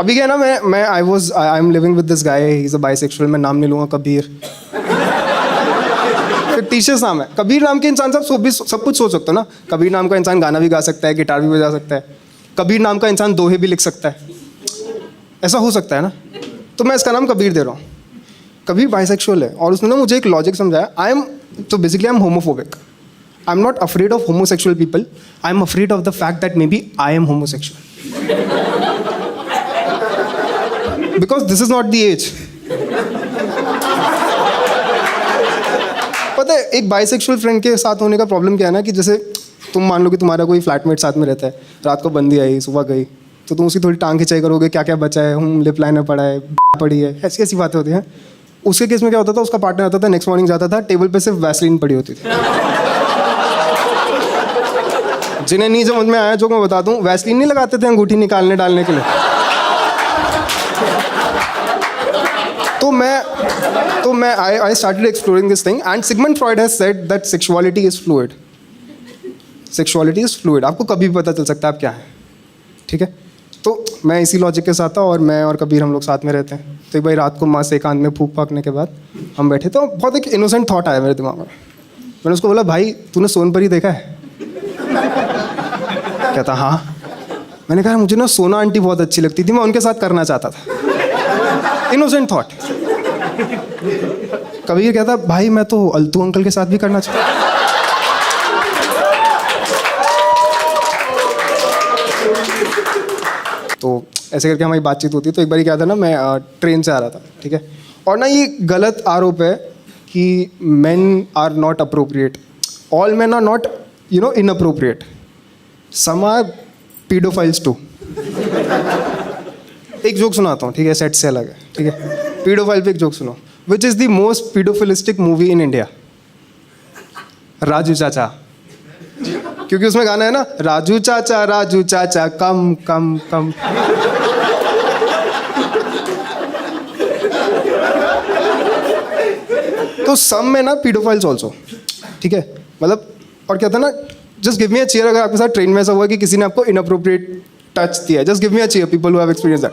अभी क्या है ना, I am living with this guy, he is a bisexual, मैं नाम नहीं लूँगा, कबीर। टीचर्स नाम है कबीर। नाम के इंसान सब कुछ सोच सकते हो ना। कबीर नाम का इंसान गाना भी गा सकता है, गिटार भी बजा सकता है। कबीर नाम का इंसान दोहे भी लिख सकता है, ऐसा हो सकता है ना। तो मैं इसका नाम कबीर दे रहा हूँ। कबीर बाइसेक्सुअल है और उसने ना मुझे एक लॉजिक समझाया। तो basically I am homophobic. I am not afraid of homosexual people, I am afraid of the fact that maybe I am homosexual, because this is not the age. पता है एक बाइसेक्सुअल फ्रेंड के साथ होने का problem क्या है ना, कि जैसे तुम मान लो कि तुम्हारा कोई फ्लैटमेट साथ में रहता है, रात को बंदी आई, सुबह गई, तो तुम उसकी थोड़ी टांग खिंचाई करोगे, क्या क्या बचा है, लिप लाइनर पड़ा है, पड़ी है, ऐसी ऐसी बातें होती हैं। उसके केस में क्या होता था, उसका पार्टनर आता था, नेक्स्ट मॉर्निंग जाता था, टेबल पे सिर्फ वैसलीन पड़ी होती थी। जिन्हें नहीं समझ में आया, जो मैं बता दूं, वैसलीन नहीं लगाते थे अंगूठी निकालने डालने के लिए। तो मैं I started exploring this thing and Sigmund Freud has said that sexuality is fluid. Sexuality is fluid, आपको कभी भी पता चल सकता है आप क्या है, ठीक है। तो मैं इसी लॉजिक के साथ था और मैं और कबीर हम लोग साथ में रहते हैं। तो एक भाई रात को माँ से एकांत में फूंक फाकने के बाद हम बैठे, तो बहुत एक इनोसेंट थॉट आया मेरे दिमाग में। मैंने उसको बोला, भाई तूने सोनपरी देखा है? कहता हाँ। मैंने कहा मुझे ना सोना आंटी बहुत अच्छी लगती थी, मैं उनके साथ करना चाहता था। Innocent thought. कबीर कहता भाई मैं तो अल्तू अंकल के साथ भी करना चाहता। तो ऐसे करके हमारी बातचीत होती। तो एक बार क्या था ना, मैं ट्रेन से आ रहा था, ठीक है, और ना ये गलत आरोप है कि men are not appropriate, all men are not inappropriate, some are paedophiles too. एक जोक सुनाता हूँ, ठीक है, सेट से अलग है, ठीक है। पीडोफाइल पे एक जोक सुनो। Which is the most paedophilistic movie in India? Raju चाचा, क्योंकि उसमें गाना है ना, राजू चाचा कम कम कम। तो सम में ना पीडोफाइल्स ऑल्सो, ठीक है, मतलब। और क्या था ना, just give me a cheer. अगर आपके साथ ट्रेन में ऐसा हुआ कि किसी ने आपको इनअप्रोप्रिएट टच दिया, just give me a cheer, people who have experience that,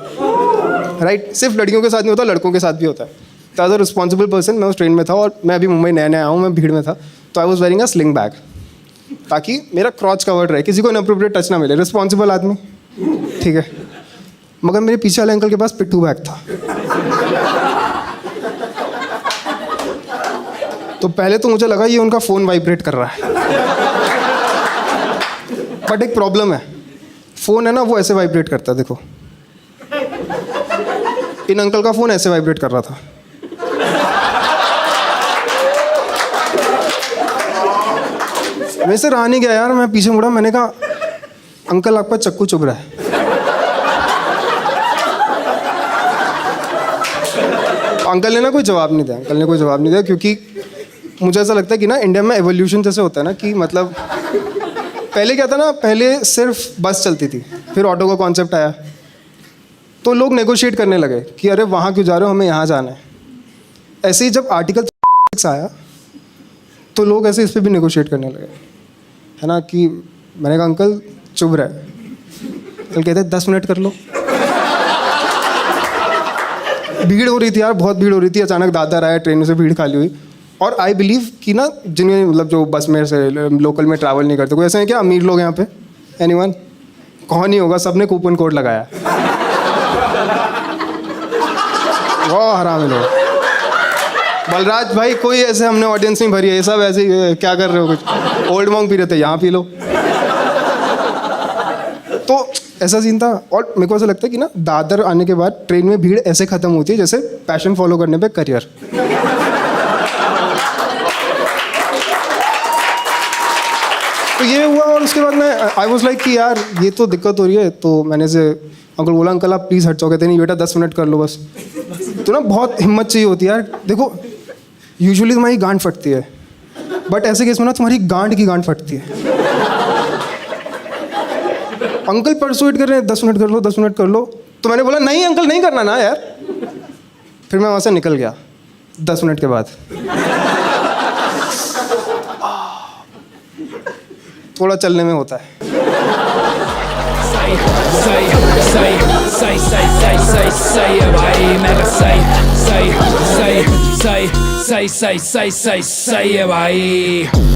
right. सिर्फ लड़कियों के साथ नहीं होता, लड़कों के साथ भी होता है। तो एज अ रिस्पॉन्सिबल पर्सन मैं उस ट्रेन में था और मैं अभी मुंबई नया नया आया हूँ, मैं भीड़ में था। तो I was wearing a sling bag, ताकि मेरा क्रॉच कवर्ड रहे, किसी को इनअप्रोप्रिएट टच ना मिले, रिस्पॉन्सिबल आदमी, ठीक है। मगर मेरे पीछे वाले अंकल के पास पिट्ठू बैग था। तो पहले तो मुझे लगा ये उनका फ़ोन वाइब्रेट कर रहा है, बट एक प्रॉब्लम है, फ़ोन है ना वो ऐसे वाइब्रेट करता है, देखो। इन अंकल का फ़ोन ऐसे वाइब्रेट कर रहा था। वैसे रहा नहीं गया यार, मैं पीछे मुड़ा, मैंने कहा अंकल आपका चक्कू चुभ रहा है। अंकल ने ना कोई जवाब नहीं दिया, क्योंकि मुझे ऐसा लगता है कि ना इंडिया में एवोल्यूशन जैसे होता है ना, कि मतलब पहले क्या था ना, पहले सिर्फ बस चलती थी, फिर ऑटो का कॉन्सेप्ट आया, तो लोग नेगोशिएट करने लगे कि अरे वहाँ क्यों जा रहे हो, हमें यहाँ जाना है। ऐसे ही जब आर्टिकल 6 आया तो लोग ऐसे इस पर भी नेगोशिएट करने लगे, है ना, कि मैंने कहा अंकल चुभ रहा है। अंकल कहते 10 मिनट कर लो। भीड़ हो रही थी यार, बहुत भीड़ हो रही थी। अचानक दादर आया, ट्रेन से भीड़ खाली हुई। और आई बिलीव कि ना जिन्हें मतलब जो बस में से लोकल में ट्रैवल नहीं करते, कोई ऐसे हैं क्या अमीर लोग यहाँ पे? एनीवन? कौन नहीं होगा, सबने कूपन कोड लगाया। वाह हरामी लोग। बलराज भाई कोई ऐसे हमने ऑडियंस नहीं भरी है, ये सब ऐसे ही क्या कर रहे हो, कुछ ओल्ड मॉन्ग पी रहे थे, यहाँ पी लो। तो ऐसा सीन था। और मेरे को ऐसा लगता है कि ना दादर आने के बाद ट्रेन में भीड़ ऐसे खत्म होती है जैसे पैशन फॉलो करने पे करियर। तो ये हुआ और उसके बाद मैं आई वॉज लाइक कि यार ये तो दिक्कत हो रही है। तो मैंने से अंकल बोला, अंकल आप प्लीज़ हट जाओ। कहते नहीं बेटा 10 मिनट कर लो बस। तो ना बहुत हिम्मत चाहिए होती है यार। देखो यूजुअली तुम्हारी गांड फटती है, बट ऐसे केस में ना तुम्हारी गांड की गांड फटती है। अंकल परसुएट कर रहे हैं 10 मिनट कर लो 10 मिनट कर लो। तो मैंने बोला नहीं अंकल नहीं करना ना यार। फिर मैं वहाँ से निकल गया 10 मिनट के बाद। थोड़ा चलने में होता है। सही है भाई, मैं सही है भाई।